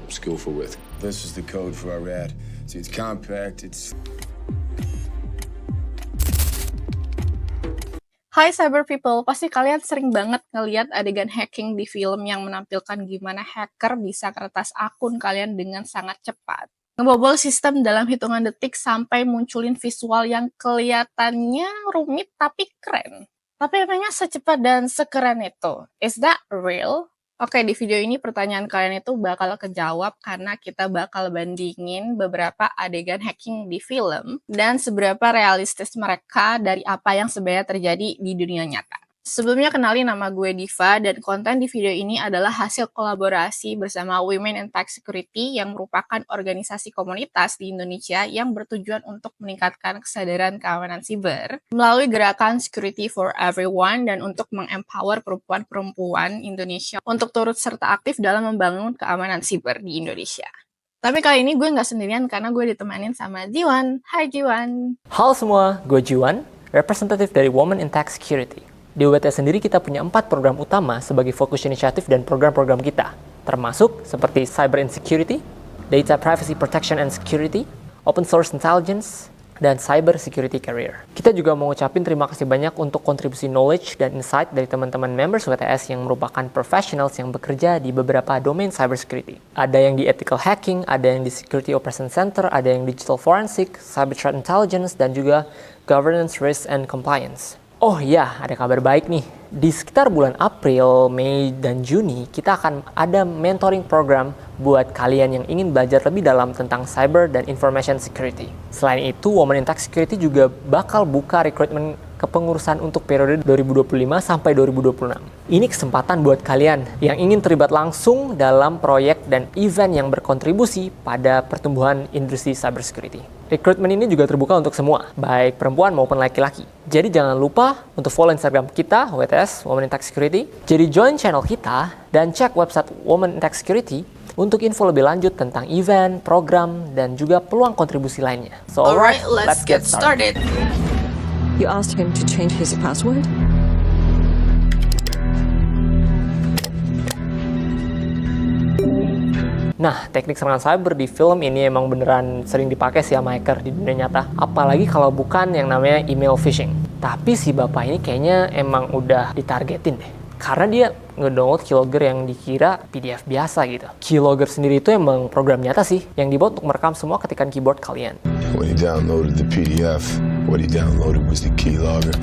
skillful with. This is the code for our ad. See, it's compact, it's... Hai cyber people, pasti kalian sering banget ngeliat adegan hacking di film yang menampilkan gimana hacker bisa keretas akun kalian dengan sangat cepat. Ngebobol sistem dalam hitungan detik sampai munculin visual yang kelihatannya rumit tapi keren. Tapi emangnya secepat dan sekeren itu? Is that real? Oke, di video ini pertanyaan kalian itu bakal kejawab karena kita bakal bandingin beberapa adegan hacking di film dan seberapa realistis mereka dari apa yang sebenarnya terjadi di dunia nyata. Sebelumnya kenalin, nama gue Diva dan konten di video ini adalah hasil kolaborasi bersama Women in Tech Security yang merupakan organisasi komunitas di Indonesia yang bertujuan untuk meningkatkan kesadaran keamanan siber melalui gerakan Security for Everyone dan untuk mengempower perempuan-perempuan Indonesia untuk turut serta aktif dalam membangun keamanan siber di Indonesia. Tapi kali ini gue nggak sendirian karena gue ditemenin sama Jiwan. Hai Jiwan. Halo semua, gue Jiwan, representatif dari Women in Tech Security. Di UWT sendiri kita punya 4 program utama sebagai fokus inisiatif dan program-program kita, termasuk seperti Cyber Insecurity, Data Privacy Protection and Security, Open Source Intelligence, dan Cyber Security Career. Kita juga mau ngucapin terima kasih banyak untuk kontribusi knowledge dan insight dari teman-teman members WTS yang merupakan professionals yang bekerja di beberapa domain cybersecurity. Ada yang di ethical hacking, ada yang di security operation center, ada yang digital forensic, cyber threat intelligence, dan juga governance, risk, and compliance. Oh iya, ada kabar baik nih. Di sekitar bulan April, Mei, dan Juni, kita akan ada mentoring program buat kalian yang ingin belajar lebih dalam tentang cyber dan information security. Selain itu, Women in Tech Security juga bakal buka rekrutmen kepengurusan untuk periode 2025 sampai 2026. Ini kesempatan buat kalian yang ingin terlibat langsung dalam proyek dan event yang berkontribusi pada pertumbuhan industri cybersecurity. Rekrutmen ini juga terbuka untuk semua, baik perempuan maupun laki-laki. Jadi jangan lupa untuk follow Instagram kita, WTS, Women in Tech Security. Jadi join channel kita dan cek website Women in Tech Security untuk info lebih lanjut tentang event, program, dan juga peluang kontribusi lainnya. So Alright, let's get started. You asked him to change his password? Nah, teknik serangan cyber di film ini emang beneran sering dipakai sih sama hacker di dunia nyata. Apalagi kalau bukan yang namanya email phishing. Tapi si bapak ini kayaknya emang udah ditargetin deh. Karena dia ngedownload Keylogger yang dikira PDF biasa gitu. Keylogger sendiri itu emang program nyata sih, yang dibuat untuk merekam semua ketikan keyboard kalian. When he downloaded the PDF, what he downloaded was the keylogger.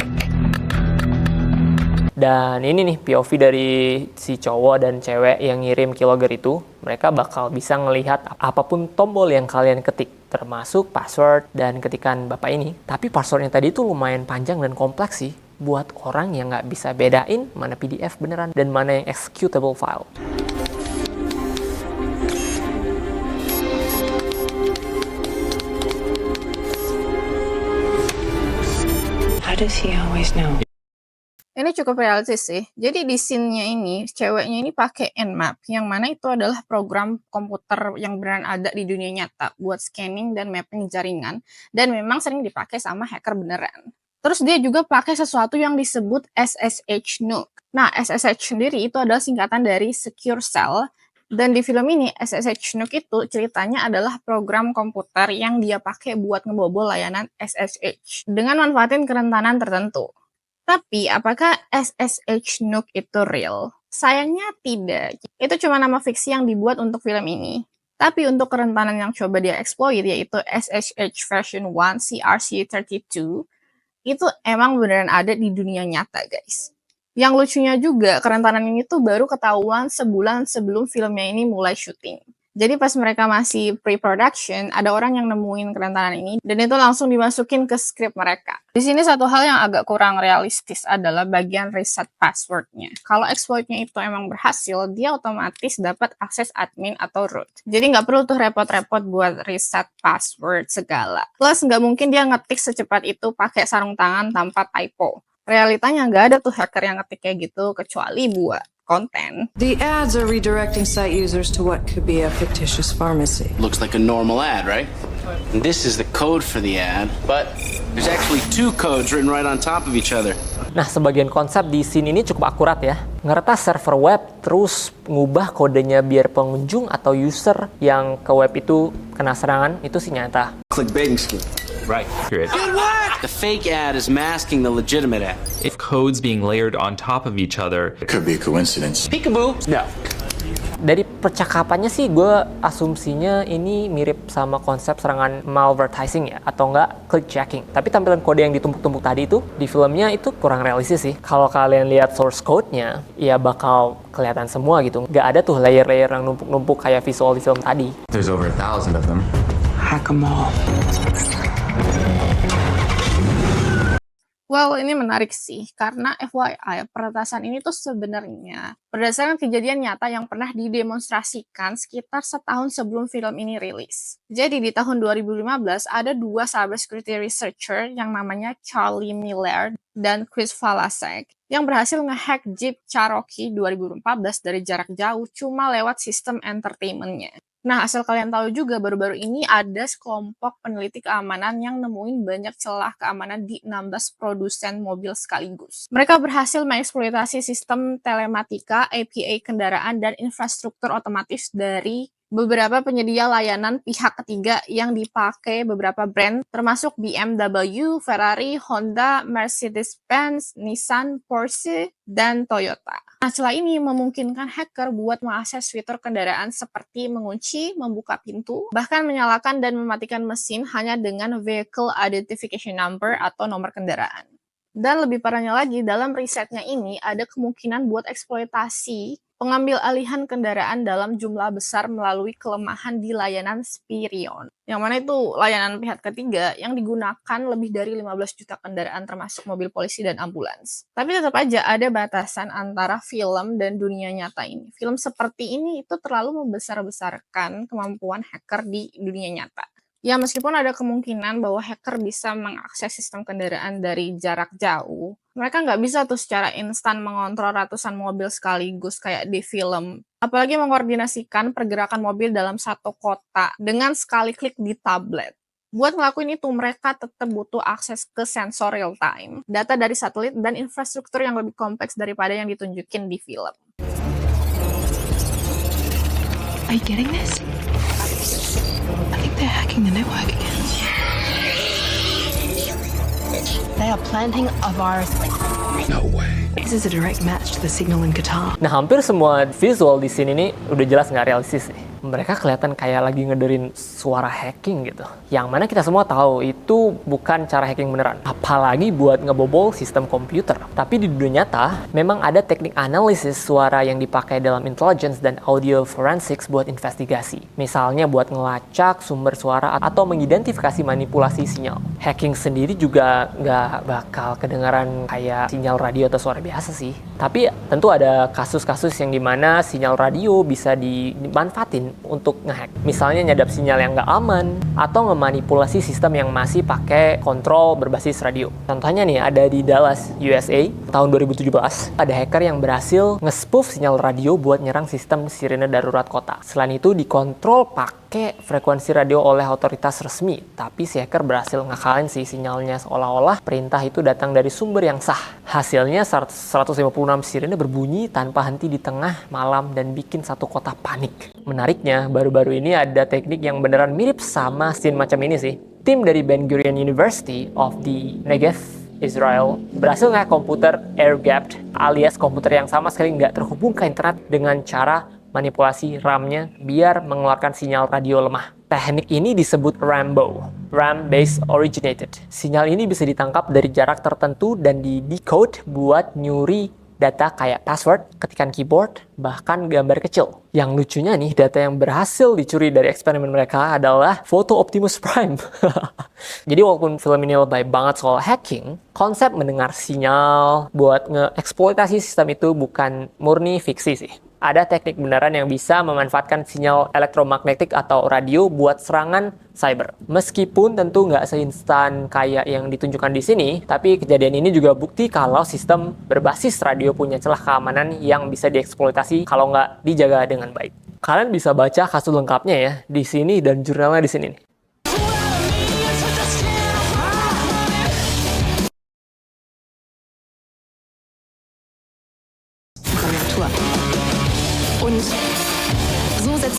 Dan ini nih POV dari si cowok dan cewek yang ngirim keylogger itu. Mereka bakal bisa ngelihat apapun tombol yang kalian ketik, termasuk password dan ketikan bapak ini. Tapi passwordnya tadi itu lumayan panjang dan kompleks sih, buat orang yang nggak bisa bedain mana PDF beneran dan mana yang executable file. How does he always know? Ini cukup realistis sih. Jadi di scene-nya ini, ceweknya ini pakai Nmap, yang mana itu adalah program komputer yang beneran ada di dunia nyata buat scanning dan mapping jaringan, dan memang sering dipakai sama hacker beneran. Terus dia juga pakai sesuatu yang disebut SSH Nuke. Nah, SSH sendiri itu adalah singkatan dari Secure Shell, dan di film ini SSH Nuke itu ceritanya adalah program komputer yang dia pakai buat ngebobol layanan SSH dengan manfaatin kerentanan tertentu. Tapi, apakah SSH Nuke itu real? Sayangnya tidak. Itu cuma nama fiksi yang dibuat untuk film ini. Tapi untuk kerentanan yang coba dia exploit, yaitu SSH version 1 CRC32, itu emang beneran ada di dunia nyata, guys. Yang lucunya juga, kerentanan ini tuh baru ketahuan sebulan sebelum filmnya ini mulai syuting. Jadi pas mereka masih pre-production, ada orang yang nemuin kerentanan ini, dan itu langsung dimasukin ke skrip mereka. Di sini satu hal yang agak kurang realistis adalah bagian reset passwordnya. Kalau exploitnya itu emang berhasil, dia otomatis dapat akses admin atau root. Jadi nggak perlu tuh repot-repot buat reset password segala. Plus nggak mungkin dia ngetik secepat itu pakai sarung tangan tanpa typo. Realitanya nggak ada tuh hacker yang ngetik kayak gitu, kecuali buat konten. The ads are redirecting site users to what could be a fictitious pharmacy. Looks like a normal ad, right? And this is the code for the ad, but there's actually 2 codes written right on top of each other. Nah, sebagian konsep di scene ini cukup akurat ya. Ngeretas server web, terus ngubah kodenya biar pengunjung atau user yang ke web itu kena serangan, itu sih nyata. Clickbaiting scheme. Right. Accurate. The fake ad is masking the legitimate ad. If codes being layered on top of each other, It could be a coincidence. Peekaboo. No. Dari percakapannya sih gue asumsinya ini mirip sama konsep serangan malvertising ya, atau enggak clickjacking. Tapi tampilan kode yang ditumpuk-tumpuk tadi itu di filmnya itu kurang realistis sih. Kalau kalian lihat source code-nya, ya bakal kelihatan semua gitu. Nggak ada tuh layer-layer yang numpuk-numpuk kayak visual di film tadi. There's over 1,000 of them. Hack 'em all. Wow, ini menarik sih, karena FYI, peretasan ini tuh sebenarnya berdasarkan kejadian nyata yang pernah didemonstrasikan sekitar setahun sebelum film ini rilis. Jadi di tahun 2015, ada dua cybersecurity researcher yang namanya Charlie Miller dan Chris Valasek yang berhasil ngehack Jeep Cherokee 2014 dari jarak jauh cuma lewat sistem entertainment-nya. Nah, asal kalian tahu juga, baru-baru ini ada sekelompok peneliti keamanan yang nemuin banyak celah keamanan di 16 produsen mobil sekaligus. Mereka berhasil mengeksploitasi sistem telematika, API kendaraan, dan infrastruktur otomatis dari beberapa penyedia layanan pihak ketiga yang dipakai beberapa brand, termasuk BMW, Ferrari, Honda, Mercedes-Benz, Nissan, Porsche, dan Toyota. Nah, celah ini memungkinkan hacker buat mengakses fitur kendaraan seperti mengunci, membuka pintu, bahkan menyalakan dan mematikan mesin hanya dengan Vehicle Identification Number atau nomor kendaraan. Dan lebih parahnya lagi, dalam risetnya ini ada kemungkinan buat eksploitasi pengambil alihan kendaraan dalam jumlah besar melalui kelemahan di layanan Spirion. Yang mana itu layanan pihak ketiga yang digunakan lebih dari 15 juta kendaraan termasuk mobil polisi dan ambulans. Tapi tetap aja ada batasan antara film dan dunia nyata ini. Film seperti ini itu terlalu membesar-besarkan kemampuan hacker di dunia nyata. Ya, meskipun ada kemungkinan bahwa hacker bisa mengakses sistem kendaraan dari jarak jauh, mereka nggak bisa tuh secara instan mengontrol ratusan mobil sekaligus kayak di film. Apalagi mengkoordinasikan pergerakan mobil dalam satu kota dengan sekali klik di tablet. Buat ngelakuin itu, mereka tetap butuh akses ke sensor real time, data dari satelit, dan infrastruktur yang lebih kompleks daripada yang ditunjukin di film. Are you getting this? I think they're hacking the network again. They are planting a virus. No way. This is a direct match to the signal in Qatar. Nah, hampir semua visual di sini nih udah jelas nggak realistis nih. Mereka kelihatan kayak lagi ngedengerin suara hacking gitu. Yang mana kita semua tahu itu bukan cara hacking beneran. Apalagi buat ngebobol sistem komputer. Tapi di dunia nyata, memang ada teknik analisis suara yang dipakai dalam intelligence dan audio forensics buat investigasi. Misalnya buat ngelacak sumber suara atau mengidentifikasi manipulasi sinyal. Hacking sendiri juga nggak bakal kedengaran kayak sinyal radio atau suara biasa sih. Tapi tentu ada kasus-kasus yang dimana sinyal radio bisa dimanfaatin untuk ngehack. Misalnya nyadap sinyal yang nggak aman atau ngemanipulasi sistem yang masih pakai kontrol berbasis radio. Contohnya nih ada di Dallas, USA, tahun 2017, ada hacker yang berhasil nge-spoof sinyal radio buat nyerang sistem sirene darurat kota. Selain itu dikontrol pakai frekuensi radio oleh otoritas resmi, tapi si hacker berhasil ngakalin si sinyalnya seolah-olah perintah itu datang dari sumber yang sah. Hasilnya 156 sirene berbunyi tanpa henti di tengah malam dan bikin satu kota panik. Menariknya, baru-baru ini ada teknik yang beneran mirip sama scene macam ini sih. Tim dari Ben Gurion University of the Negev, Israel, berhasil ngehack komputer air-gapped, alias komputer yang sama sekali nggak terhubung ke internet dengan cara manipulasi RAM-nya biar mengeluarkan sinyal radio lemah. Teknik ini disebut Rambo, RAM Base Originated. Sinyal ini bisa ditangkap dari jarak tertentu dan di-decode buat nyuri data kayak password, ketikan keyboard, bahkan gambar kecil. Yang lucunya nih, data yang berhasil dicuri dari eksperimen mereka adalah foto Optimus Prime. Jadi walaupun film ini lebay banget soal hacking, konsep mendengar sinyal buat nge-eksploitasi sistem itu bukan murni fiksi sih. Ada teknik beneran yang bisa memanfaatkan sinyal elektromagnetik atau radio buat serangan cyber. Meskipun tentu nggak seinstan kayak yang ditunjukkan di sini, tapi kejadian ini juga bukti kalau sistem berbasis radio punya celah keamanan yang bisa dieksploitasi kalau nggak dijaga dengan baik. Kalian bisa baca kasus lengkapnya ya di sini dan jurnalnya di sini nih. Und so setzt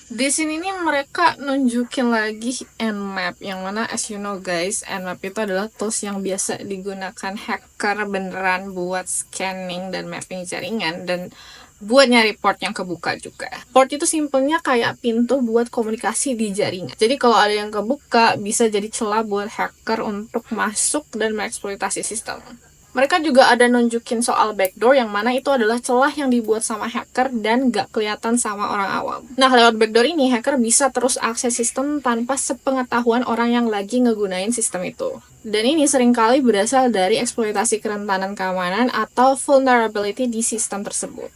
Di sini nih mereka nunjukin lagi Nmap, yang mana as you know guys, Nmap itu adalah tools yang biasa digunakan hacker beneran buat scanning dan mapping jaringan dan buat nyari port yang kebuka juga. Port itu simpelnya kayak pintu buat komunikasi di jaringan. Jadi kalau ada yang kebuka, bisa jadi celah buat hacker untuk masuk dan mengeksploitasi sistem. Mereka juga ada nunjukin soal backdoor, yang mana itu adalah celah yang dibuat sama hacker dan gak kelihatan sama orang awam. Nah, lewat backdoor ini, hacker bisa terus akses sistem tanpa sepengetahuan orang yang lagi ngegunain sistem itu. Dan ini seringkali berasal dari eksploitasi kerentanan keamanan atau vulnerability di sistem tersebut.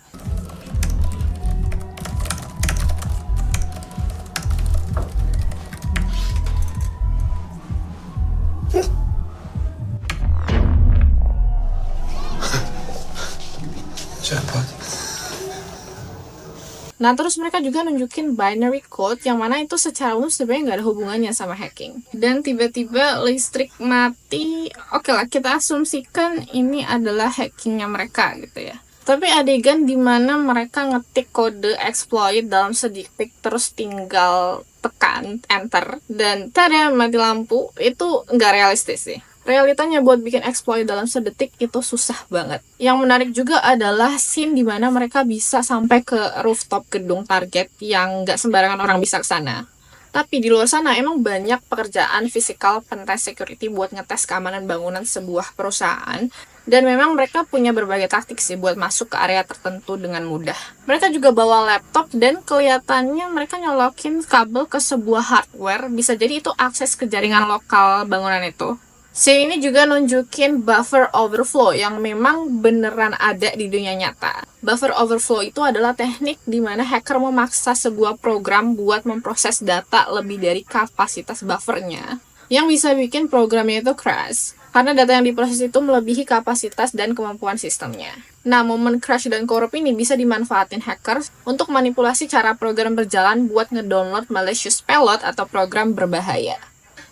Nah, terus mereka juga nunjukin binary code, yang mana itu secara umum sebenarnya nggak ada hubungannya sama hacking. Dan tiba-tiba listrik mati, oke lah, kita asumsikan ini adalah hackingnya mereka gitu ya. Tapi adegan dimana mereka ngetik kode exploit dalam sedetik, terus tinggal tekan enter, dan tada, mati lampu, itu nggak realistis sih. Realitanya buat bikin exploit dalam sedetik itu susah banget. Yang menarik juga adalah scene dimana mereka bisa sampai ke rooftop gedung target yang nggak sembarangan orang bisa ke sana. Tapi di luar sana emang banyak pekerjaan physical pentest security buat ngetes keamanan bangunan sebuah perusahaan. Dan memang mereka punya berbagai taktik sih buat masuk ke area tertentu dengan mudah. Mereka juga bawa laptop dan kelihatannya mereka nyolokin kabel ke sebuah hardware. Bisa jadi itu akses ke jaringan lokal bangunan itu. Scene ini juga nunjukin buffer overflow yang memang beneran ada di dunia nyata. Buffer overflow itu adalah teknik di mana hacker memaksa sebuah program buat memproses data lebih dari kapasitas buffernya, yang bisa bikin programnya itu crash, karena data yang diproses itu melebihi kapasitas dan kemampuan sistemnya. Nah, momen crash dan korup ini bisa dimanfaatin hackers untuk manipulasi cara program berjalan buat ngedownload malicious payload atau program berbahaya.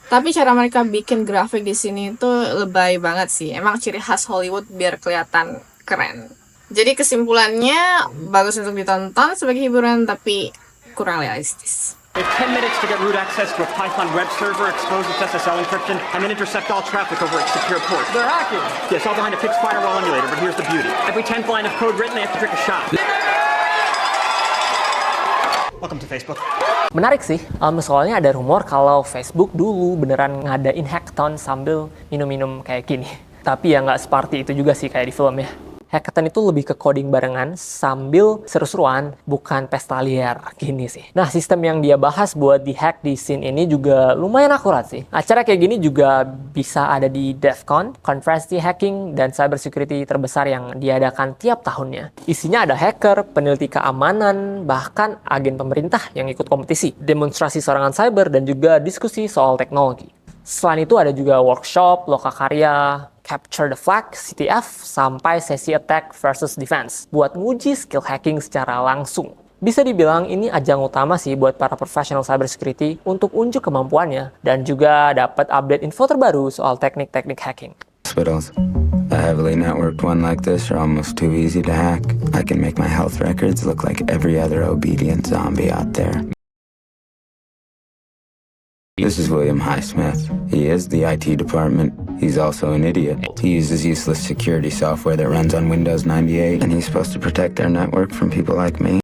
Tapi cara mereka bikin grafik di sini itu lebay banget sih. Emang ciri khas Hollywood biar kelihatan keren. Jadi kesimpulannya bagus untuk ditonton sebagai hiburan, tapi kurang realistis. They have 10 minutes to get root access to a Python web server, expose its SSL encryption, and then intercept all traffic over its secure ports. They're hacking! Yes, all behind a fixed firewall emulator, but here's the beauty. Every 10th line of code written, they have to trick a shot. Welcome to Facebook. Menarik sih, soalnya ada rumor kalau Facebook dulu beneran ngadain hackathon sambil minum-minum kayak gini. Tapi ya nggak seperti itu juga sih kayak di film ya. Hackathon itu lebih ke coding barengan sambil seru-seruan, bukan pesta liar gini sih. Nah, sistem yang dia bahas buat di-hack di scene ini juga lumayan akurat sih. Acara kayak gini juga bisa ada di DEF CON, konferensi hacking dan cybersecurity terbesar yang diadakan tiap tahunnya. Isinya ada hacker, peneliti keamanan, bahkan agen pemerintah yang ikut kompetisi, demonstrasi serangan cyber, dan juga diskusi soal teknologi. Selain itu ada juga workshop, lokakarya, Capture the Flag, CTF, sampai sesi attack versus defense buat nguji skill hacking secara langsung. Bisa dibilang ini ajang utama sih buat para professional cybersecurity untuk unjuk kemampuannya dan juga dapat update info terbaru soal teknik-teknik hacking. Hospitals. A heavily networked one like this are almost too easy to hack. I can make my health records look like every other obedient zombie out there. This is William Highsmith. He is the IT department. He's also an idiot. He uses useless security software that runs on Windows 98, and he's supposed to protect their network from people like me.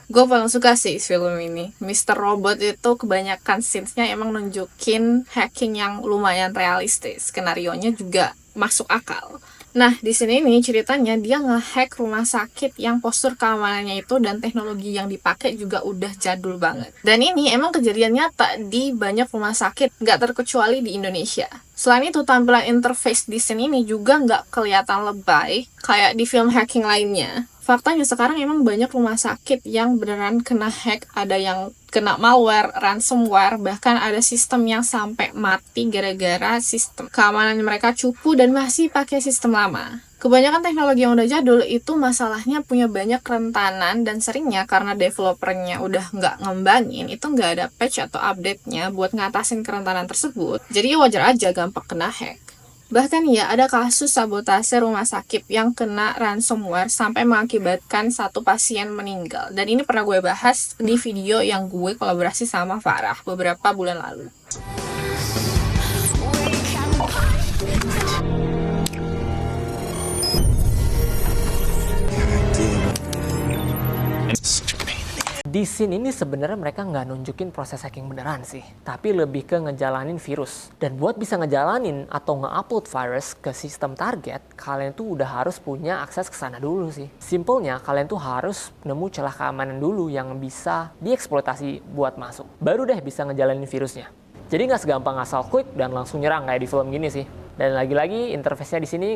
Gue paling suka sih film ini. Mr. Robot itu kebanyakan scenes-nya emang nunjukin hacking yang lumayan realistis. Skenarionya juga masuk akal. Nah, di sini nih ceritanya dia nge-hack rumah sakit yang postur keamanannya itu dan teknologi yang dipakai juga udah jadul banget. Dan ini emang kejadian nyata di banyak rumah sakit, nggak terkecuali di Indonesia. Selain itu, tampilan interface di scene ini juga nggak kelihatan lebay kayak di film hacking lainnya. Faktanya sekarang emang banyak rumah sakit yang beneran kena hack, ada yang kena malware, ransomware, bahkan ada sistem yang sampai mati gara-gara sistem keamanan mereka cupu dan masih pakai sistem lama. Kebanyakan teknologi yang udah jadul itu masalahnya punya banyak kerentanan dan seringnya karena developernya udah nggak ngembangin, itu nggak ada patch atau update-nya buat ngatasin kerentanan tersebut, jadi wajar aja gampang kena hack. Bahkan ya, ada kasus sabotase rumah sakit yang kena ransomware sampai mengakibatkan satu pasien meninggal. Dan ini pernah gue bahas di video yang gue kolaborasi sama Farah beberapa bulan lalu. Di scene ini sebenarnya mereka nggak nunjukin proses hacking beneran sih, tapi lebih ke ngejalanin virus. Dan buat bisa ngejalanin atau nge-upload virus ke sistem target, kalian tuh udah harus punya akses ke sana dulu sih. Simpelnya, kalian tuh harus nemu celah keamanan dulu yang bisa dieksploitasi buat masuk. Baru deh bisa ngejalanin virusnya. Jadi nggak segampang asal klik dan langsung nyerang kayak di film gini sih. Dan lagi-lagi interface-nya di sini.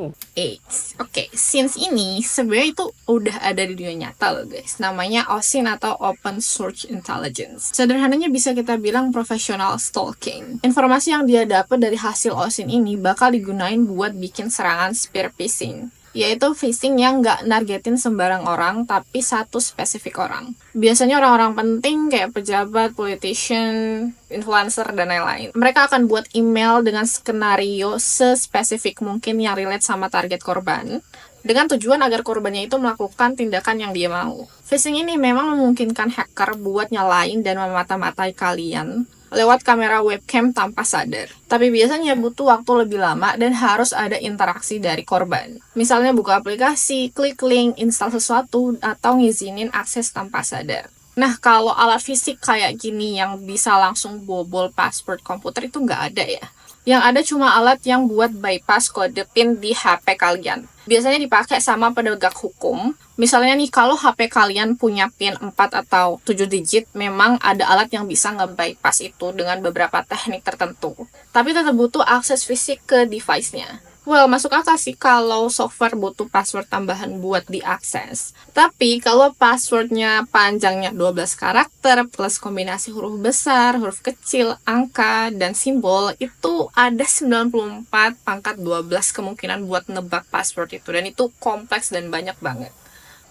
Oke, since ini sebenarnya itu udah ada di dunia nyata loh guys. Namanya OSINT atau Open Source Intelligence. Sederhananya bisa kita bilang professional stalking. Informasi yang dia dapat dari hasil OSINT ini bakal digunain buat bikin serangan spear phishing. Yaitu phishing yang nggak nargetin sembarang orang, tapi satu spesifik orang. Biasanya orang-orang penting kayak pejabat, politician, influencer, dan lain-lain. Mereka akan buat email dengan skenario sespesifik mungkin yang relate sama target korban, dengan tujuan agar korbannya itu melakukan tindakan yang dia mau. Phishing ini memang memungkinkan hacker buat nyalain dan memata-matai kalian lewat kamera webcam tanpa sadar. Tapi biasanya butuh waktu lebih lama dan harus ada interaksi dari korban. Misalnya buka aplikasi, klik link, install sesuatu, atau ngizinin akses tanpa sadar. Nah, kalau alat fisik kayak gini yang bisa langsung bobol password komputer itu nggak ada ya. Yang ada cuma alat yang buat bypass kode PIN di HP kalian. Biasanya dipakai sama penegak hukum. Misalnya nih, kalau HP kalian punya PIN 4 atau 7 digit, memang ada alat yang bisa nge-bypass itu dengan beberapa teknik tertentu. Tapi tetap butuh akses fisik ke device-nya. Well, masuk akal sih kalau software butuh password tambahan buat diakses. Tapi kalau passwordnya panjangnya 12 karakter plus kombinasi huruf besar, huruf kecil, angka, dan simbol, itu ada 94 pangkat 12 kemungkinan buat nebak password itu. Dan itu kompleks dan banyak banget.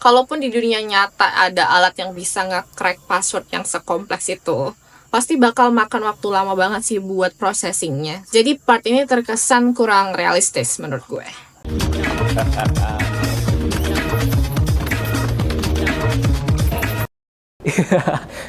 Kalaupun di dunia nyata ada alat yang bisa nge-crack password yang sekompleks itu, pasti bakal makan waktu lama banget sih buat processingnya. Jadi part ini terkesan kurang realistis menurut gue.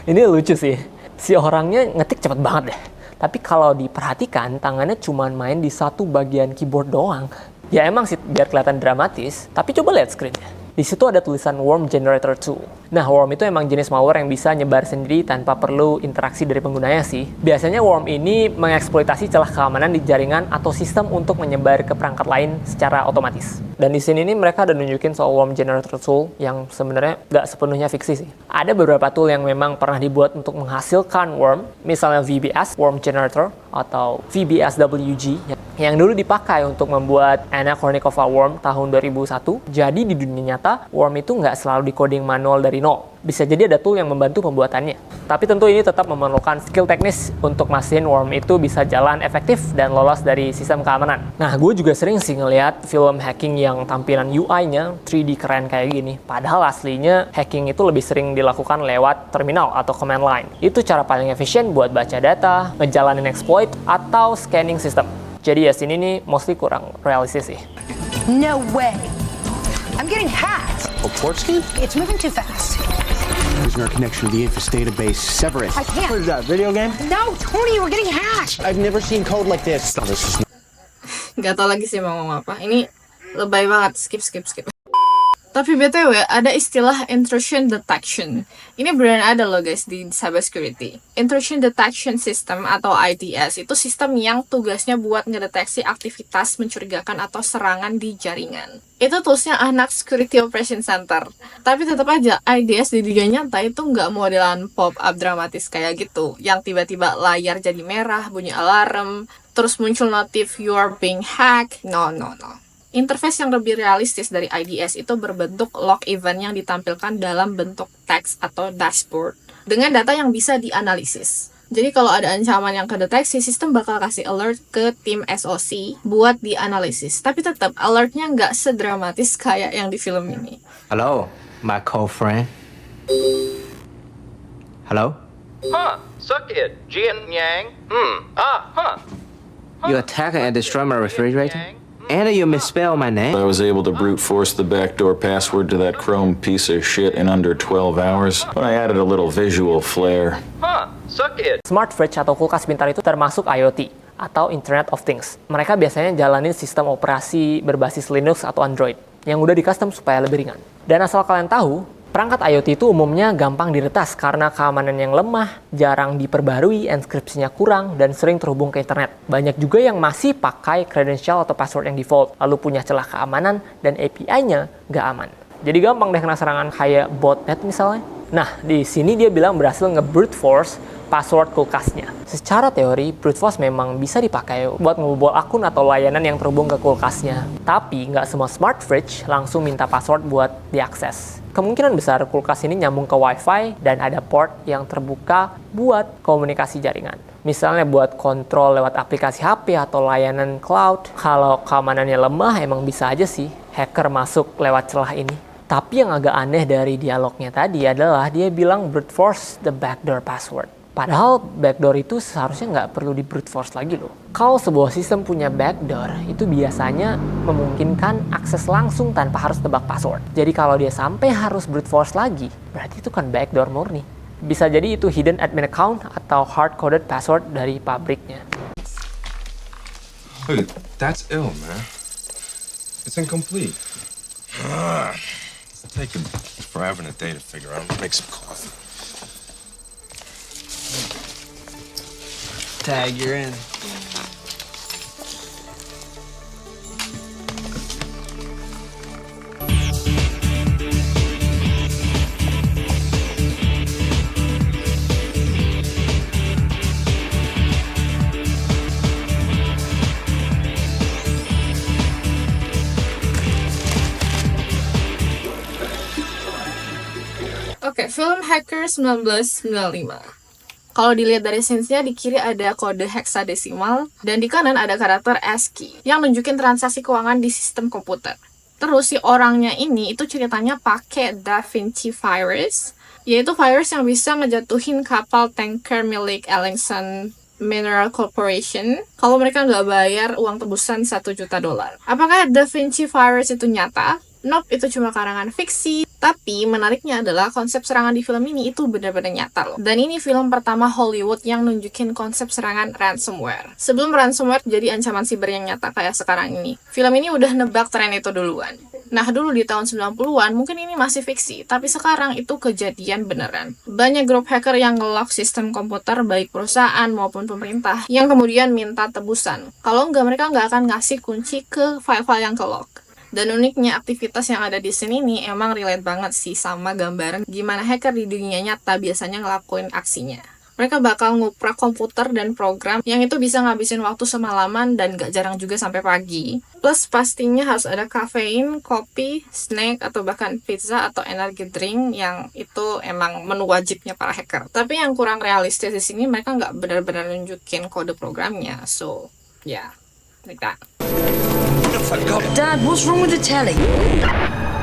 Ini lucu sih. Si orangnya ngetik cepet banget deh. Tapi kalau diperhatikan, tangannya cuma main di satu bagian keyboard doang. Ya emang sih biar kelihatan dramatis, tapi coba lihat screen-nya. Di situ ada tulisan Worm Generator Tool. Nah, Worm itu emang jenis malware yang bisa nyebar sendiri tanpa perlu interaksi dari penggunanya sih. Biasanya Worm ini mengeksploitasi celah keamanan di jaringan atau sistem untuk menyebar ke perangkat lain secara otomatis. Dan di sini nih mereka udah nunjukin soal Worm Generator Tool yang sebenarnya nggak sepenuhnya fiksi sih. Ada beberapa tool yang memang pernah dibuat untuk menghasilkan worm, misalnya VBS, Worm Generator, atau VBSWG, yang dulu dipakai untuk membuat Anna Kournikova Worm tahun 2001. Jadi di dunia nyata, Worm itu nggak selalu di-coding manual dari nol. Bisa jadi ada tool yang membantu pembuatannya. Tapi tentu ini tetap memerlukan skill teknis untuk mastiin Worm itu bisa jalan efektif dan lolos dari sistem keamanan. Nah, gue juga sering sih ngeliat film hacking yang tampilan UI-nya 3D keren kayak gini. Padahal aslinya hacking itu lebih sering dilakukan lewat terminal atau command line. Itu cara paling efisien buat baca data, ngejalanin exploit, atau scanning system. Jadi ya sini nih mostly kurang realistis sih. No way. I'm getting hacked. Oh, Portsky? It's moving too fast. Losing our connection to the Infos database. Sever it. I can't. What is that, video game? No, Tony, we're getting hacked. I've never seen code like this. Gak tau lagi sih mau ngomong apa. Ini lebay banget. Skip. Tapi BTW, ada istilah intrusion detection. Ini beneran ada loh guys di cybersecurity. Intrusion detection system atau IDS itu sistem yang tugasnya buat ngedeteksi aktivitas mencurigakan atau serangan di jaringan. Itu toolsnya anak Security Operation Center. Tapi tetap aja, IDS di dunia nyata itu nggak modelan pop-up dramatis kayak gitu. Yang tiba-tiba layar jadi merah, bunyi alarm, terus muncul notif you are being hacked. No. Interface yang lebih realistis dari IDS itu berbentuk log event yang ditampilkan dalam bentuk teks atau dashboard dengan data yang bisa dianalisis. Jadi kalau ada ancaman yang kedeteksi, sistem bakal kasih alert ke tim SOC buat dianalisis. Tapi tetap alertnya nggak sedramatis kayak yang di film ini. Hello, my co-friend. Hello? Huh, suck it, Jian Yang. You attack and destroy my refrigerator? Anna, you misspelled my name. I was able to brute force the backdoor password to that Chrome piece of shit in under 12 hours. But I added a little visual flair. Smart fridge atau kulkas pintar itu termasuk IoT atau Internet of Things. Mereka biasanya jalanin sistem operasi berbasis Linux atau Android yang udah di-custom supaya lebih ringan. Dan asal kalian tahu, perangkat IoT itu umumnya gampang diretas karena keamanan yang lemah, jarang diperbarui, enkripsinya kurang, dan sering terhubung ke internet. Banyak juga yang masih pakai credential atau password yang default, lalu punya celah keamanan dan API-nya nggak aman. Jadi gampang deh kena serangan kayak botnet misalnya. Nah, di sini dia bilang berhasil nge-brute force password kulkasnya. Secara teori, brute force memang bisa dipakai buat ngebobol akun atau layanan yang terhubung ke kulkasnya. Tapi nggak semua smart fridge langsung minta password buat diakses. Kemungkinan besar kulkas ini nyambung ke Wi-Fi dan ada port yang terbuka buat komunikasi jaringan. Misalnya buat kontrol lewat aplikasi HP atau layanan cloud. Kalau keamanannya lemah, emang bisa aja sih hacker masuk lewat celah ini. Tapi yang agak aneh dari dialognya tadi adalah dia bilang brute force the backdoor password. Padahal backdoor itu seharusnya nggak perlu di brute force lagi loh. Kalau sebuah sistem punya backdoor, itu biasanya memungkinkan akses langsung tanpa harus tebak password. Jadi kalau dia sampai harus brute force lagi, berarti itu kan backdoor murni. Bisa jadi itu hidden admin account atau hard-coded password dari pabriknya. Dude, that's ill, man. It's incomplete. It's taking forever and a day to figure out. Make some coffee. Tag, you're in. Oke, film Hacker 1995. Kalau dilihat dari scenes-nya, di kiri ada kode heksadesimal, dan di kanan ada karakter ASCII yang nunjukin transaksi keuangan di sistem komputer. Terus si orangnya ini itu ceritanya pakai Da Vinci virus, yaitu virus yang bisa ngejatuhin kapal tanker milik Ellingson Mineral Corporation kalau mereka nggak bayar uang tebusan $1 juta. Apakah Da Vinci virus itu nyata? Nope, itu cuma karangan fiksi. Tapi menariknya adalah konsep serangan di film ini itu benar-benar nyata loh. Dan ini film pertama Hollywood yang nunjukin konsep serangan ransomware. Sebelum ransomware jadi ancaman siber yang nyata kayak sekarang ini. Film ini udah nebak tren itu duluan. Nah dulu di tahun 90-an mungkin ini masih fiksi, tapi sekarang itu kejadian beneran. Banyak grup hacker yang nge-lock sistem komputer baik perusahaan maupun pemerintah yang kemudian minta tebusan. Kalau enggak, mereka nggak akan ngasih kunci ke file-file yang ke-lock. Dan uniknya aktivitas yang ada di scene ini emang relate banget sih sama gambaran gimana hacker di dunia nyata biasanya ngelakuin aksinya. Mereka bakal nguprak komputer dan program yang itu bisa ngabisin waktu semalaman dan gak jarang juga sampai pagi. Plus pastinya harus ada kafein, kopi, snack, atau bahkan pizza atau energy drink yang itu emang menu wajibnya para hacker. Tapi yang kurang realistis di sini mereka nggak benar-benar nunjukin kode programnya. So, yeah, like that. Dad, what's wrong with the telly?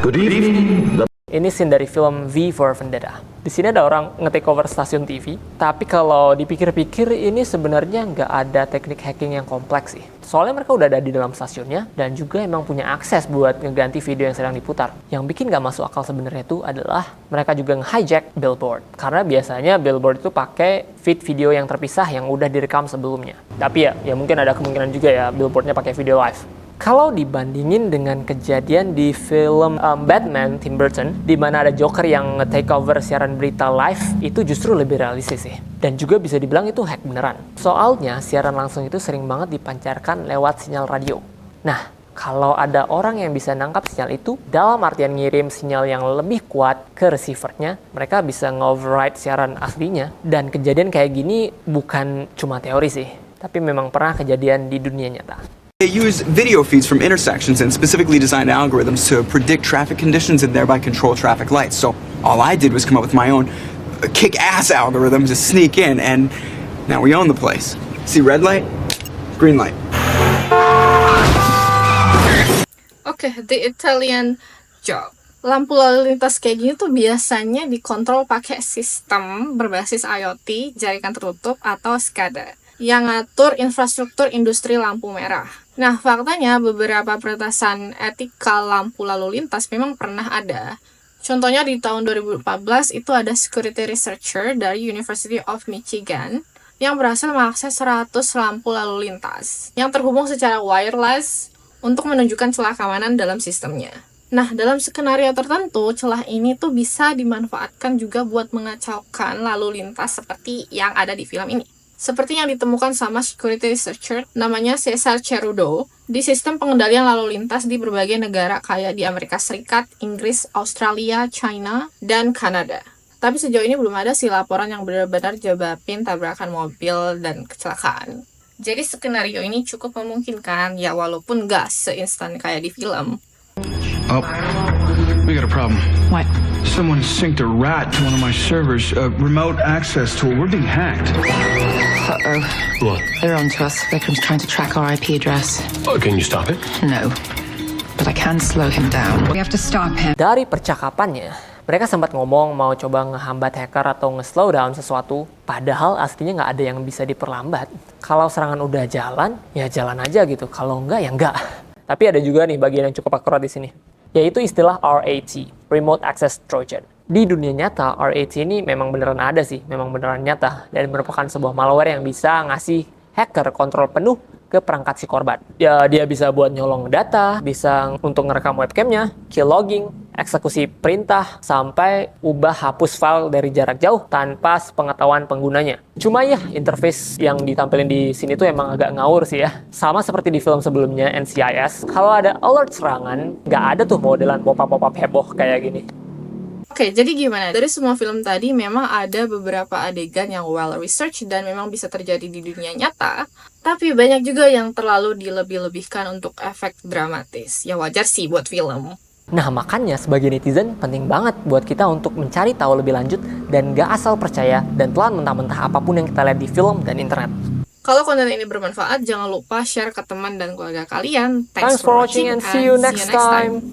Good evening. Ini scene dari film V for Vendetta. Di sini ada orang nge-take over stasiun TV, tapi kalau dipikir-pikir ini sebenarnya nggak ada teknik hacking yang kompleks sih. Soalnya mereka udah ada di dalam stasiunnya dan juga emang punya akses buat ngeganti video yang sedang diputar. Yang bikin nggak masuk akal sebenarnya itu adalah mereka juga nge-hijack billboard. Karena biasanya billboard itu pakai feed video yang terpisah yang udah direkam sebelumnya. Tapi ya mungkin ada kemungkinan juga ya billboardnya pakai video live. Kalau dibandingin dengan kejadian di film Batman Tim Burton, di mana ada Joker yang nge-take over siaran berita live, itu justru lebih realistis sih. Dan juga bisa dibilang itu hack beneran. Soalnya siaran langsung itu sering banget dipancarkan lewat sinyal radio. Nah, kalau ada orang yang bisa nangkap sinyal itu, dalam artian ngirim sinyal yang lebih kuat ke receiver-nya, mereka bisa nge-override siaran aslinya. Dan kejadian kayak gini bukan cuma teori sih, tapi memang pernah kejadian di dunia nyata. They use video feeds from intersections and specifically designed algorithms to predict traffic conditions and thereby control traffic lights. So all I did was come up with my own kick-ass algorithm to sneak in, and now we own the place. See red light, green light. Oke, The Italian Job. Lampu lalu lintas kayak gini tuh biasanya dikontrol pakai sistem berbasis IoT, jaringan tertutup, atau SCADA, yang ngatur infrastruktur industri lampu merah. Nah, faktanya beberapa peretasan etika lampu lalu lintas memang pernah ada. Contohnya di tahun 2014 itu ada security researcher dari University of Michigan yang berhasil mengakses 100 lampu lalu lintas yang terhubung secara wireless untuk menunjukkan celah keamanan dalam sistemnya. Nah, dalam skenario tertentu, celah ini tuh bisa dimanfaatkan juga buat mengacaukan lalu lintas seperti yang ada di film ini. Seperti yang ditemukan sama security researcher namanya Cesar Cerudo di sistem pengendalian lalu lintas di berbagai negara kayak di Amerika Serikat, Inggris, Australia, China, dan Kanada. Tapi sejauh ini belum ada sih laporan yang benar-benar jebapin tabrakan mobil dan kecelakaan. Jadi skenario ini cukup memungkinkan, ya walaupun nggak seinstan kayak di film. Oh, we got a problem. What? Someone synced a rat to one of my servers. Remote access tool. We're being hacked. Uh-oh. What? They're on to us. Vikram's trying to track our IP address. Oh, can you stop it? No. But I can slow him down. We have to stop him. Dari percakapannya, mereka sempat ngomong mau coba ngehambat hacker atau nge-slow down sesuatu, padahal aslinya nggak ada yang bisa diperlambat. Kalau serangan udah jalan, ya jalan aja gitu. Kalau enggak, ya enggak. Tapi ada juga nih bagian yang cukup akurat di sini, yaitu istilah RAT, Remote Access Trojan. Di dunia nyata, RAT ini memang beneran ada sih, memang beneran nyata, dan merupakan sebuah malware yang bisa ngasih hacker kontrol penuh ke perangkat si korban. Ya, dia bisa buat nyolong data, bisa untuk ngerekam webcamnya, kill logging, eksekusi perintah, sampai ubah hapus file dari jarak jauh tanpa sepengetahuan penggunanya. Cuma ya, interface yang ditampilin di sini tuh emang agak ngawur sih ya. Sama seperti di film sebelumnya, NCIS, kalau ada alert serangan, nggak ada tuh modelan pop-up heboh kayak gini. Oke, jadi gimana? Dari semua film tadi memang ada beberapa adegan yang well research dan memang bisa terjadi di dunia nyata, tapi banyak juga yang terlalu dilebih-lebihkan untuk efek dramatis. Ya wajar sih buat film. Nah, makanya sebagai netizen penting banget buat kita untuk mencari tahu lebih lanjut dan gak asal percaya dan telan mentah-mentah apapun yang kita lihat di film dan internet. Kalau konten ini bermanfaat, jangan lupa share ke teman dan keluarga kalian. Thanks for watching and see you next time.